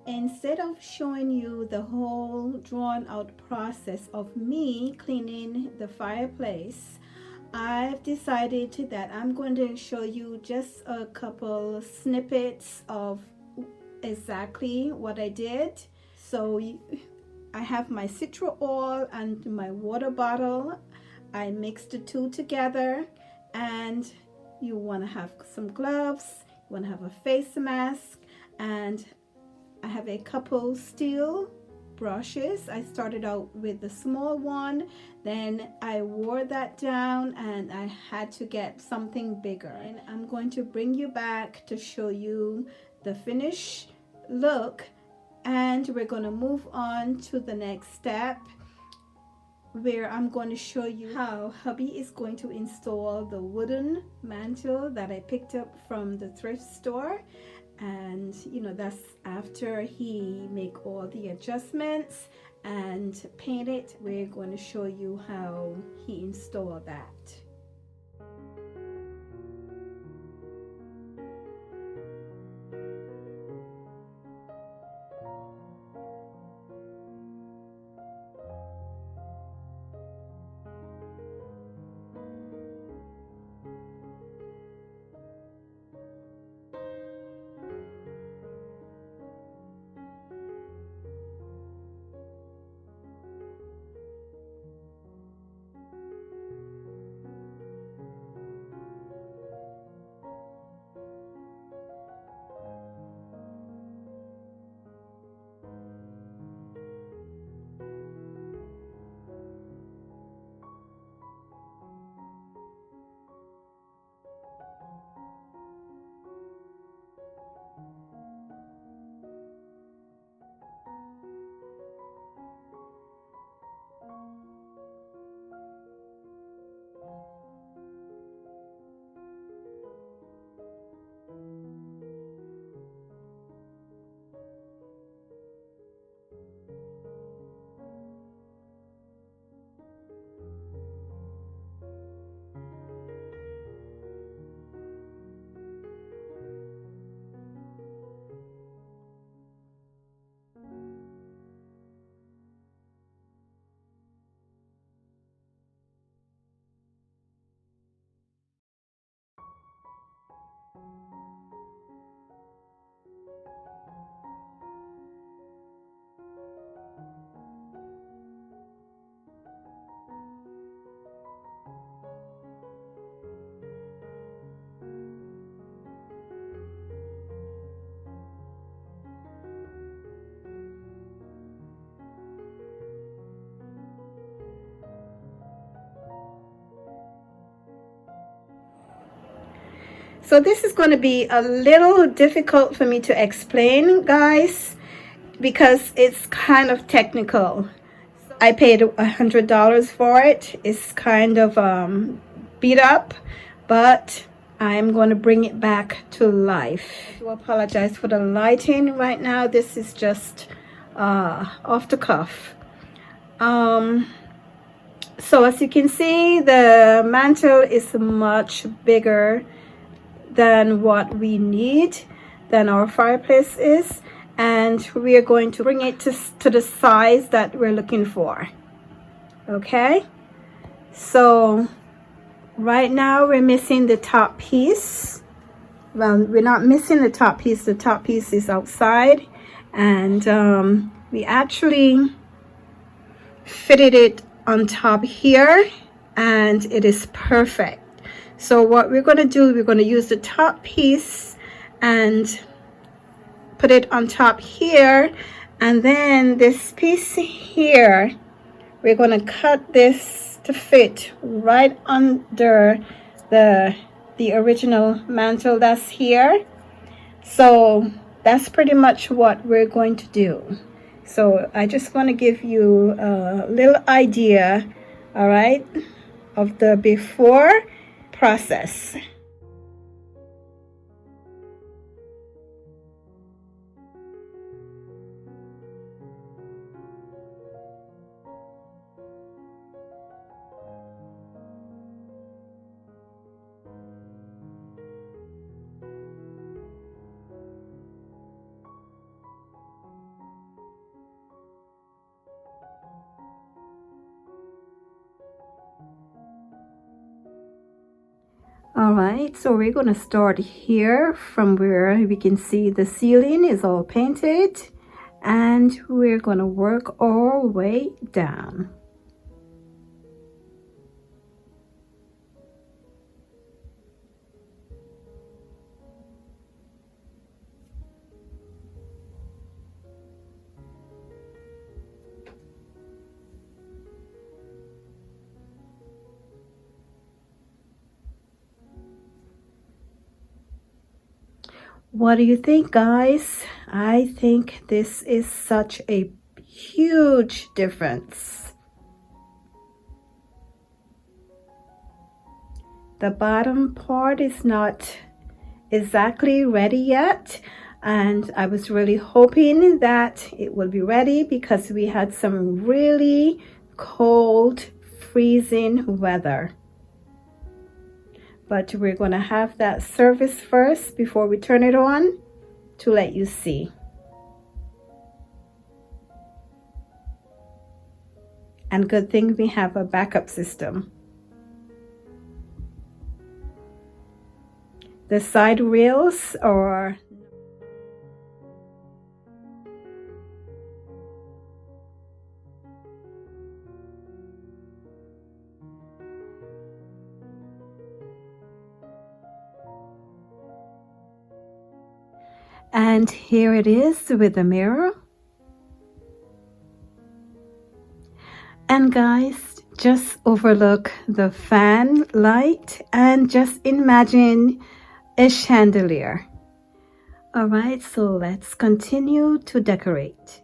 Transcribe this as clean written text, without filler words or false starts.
Instead of showing you the whole drawn out process of me cleaning the fireplace, I've decided that I'm going to show you just a couple snippets of exactly what I did. So I have my citron oil and my water bottle. I mixed the two together, and you want to have some gloves, you want to have a face mask, and I have a couple steel brushes. I started out with the small one, then I wore that down and I had to get something bigger. And I'm going to bring you back to show you the finished look, and we're going to move on to the next step, where I'm going to show you how hubby is going to install the wooden mantle that I picked up from the thrift store. And that's after he make all the adjustments and paint it. We're going to show you how he installed that. So this is going to be a little difficult for me to explain, guys, because it's kind of technical. I paid $100 for it. It's kind of beat up, but I'm going to bring it back to life. I do apologize for the lighting right now. This is just off the cuff. So as you can see, the mantle is much bigger than what we need, than our fireplace is, and we are going to bring it to the size that we're looking for. Okay, so right now we're missing the top piece. Well, we're not missing the top piece. The top piece is outside, and we actually fitted it on top here, and it is perfect. So what we're going to do, we're going to use the top piece and put it on top here, and then this piece here, we're going to cut this to fit right under the original mantle that's here. So that's pretty much what we're going to do. So I just want to give you a little idea, all right, of the before process. All right, so we're going to start here from where we can see the ceiling is all painted, and we're going to work our way down. What do you think, guys? I think this is such a huge difference. The bottom part is not exactly ready yet, and I was really hoping that it will be ready because we had some really cold, freezing weather. But we're going to have that service first before we turn it on to let you see. And good thing we have a backup system. The side rails are and here it is with the mirror. And guys, just overlook the fan light and just imagine a chandelier. All right, so let's continue to decorate.